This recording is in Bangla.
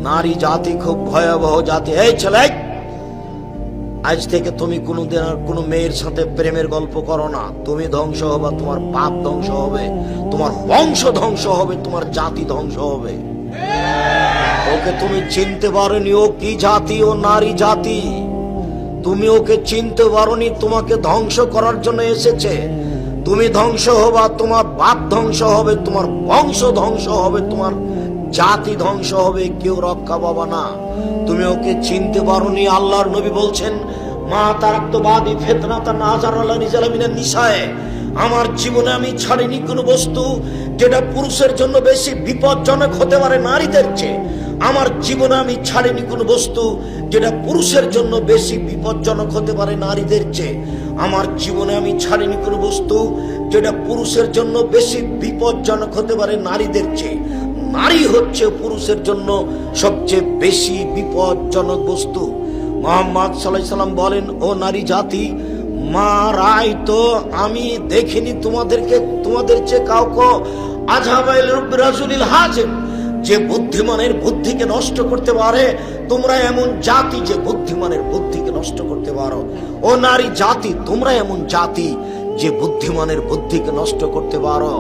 নারী জাতি খুব ভয়াবহ জাতি। এই ছেলে, আজ থেকে তুমি কোনোদিন আর কোনো মেয়ের সাথে প্রেমের গল্প করো না। তুমি ধ্বংস হবে, তোমার বাপ ধ্বংস হবে, তোমার বংশ ধ্বংস হবে, তোমার জাতি ধ্বংস হবে। ওকে তুমি চিনতে পারোনি, ও কি জাতি? ও নারী জাতি। তুমি ওকে চিনতে পারোনি, তোমাকে ধ্বংস করার জন্য এসেছে। তুমি ধ্বংস হবা, তোমার বাপ ধ্বংস হবে, তোমার বংশ ধ্বংস হবে, তোমার জাতি ধ্বংস হবে, কেউ রক্ষা পাবা না। তুমি ওকে চিনতে পারোনি। আল্লাহর নবী বলছেন, মা তারাক্তবাদী ফিতনাতা নাজারালা নিজালামিনা নিসায়ে, আমার জীবনে আমি ছাড়িনি কোনো বস্তু যেটা পুরুষের জন্য বেশি বিপজ্জনক হতে পারে নারীদের চেয়ে। আমার জীবনে আমি ছাড়িনি কোনো বস্তু যেটা পুরুষের জন্য বেশি বিপজ্জনক হতে পারে নারীদের চেয়ে। আমার জীবনে আমি ছাড়িনি কোনো বস্তু যেটা পুরুষের জন্য বেশি বিপজ্জনক হতে পারে নারীদের চেয়ে। নারী হচ্ছে পুরুষের জন্য সবচেয়ে বেশি বিপজ্জনক বস্তু। মুহাম্মদ সাল্লাল্লাহু আলাইহি সাল্লাম বলেন, ও নারী জাতি, মা রায় তো আমি দেখিনি তোমাদের চেয়ে কাউকে আজহাবাইল রাজুলিল হাজিম, যে বুদ্ধিমানের বুদ্ধিকে নষ্ট করতে পারে। তোমরা এমন জাতি যে বুদ্ধিমানের বুদ্ধিকে নষ্ট করতে পারো। ও নারী জাতি, তোমরা এমন জাতি যে বুদ্ধিমানের বুদ্ধিকে নষ্ট করতে পারো।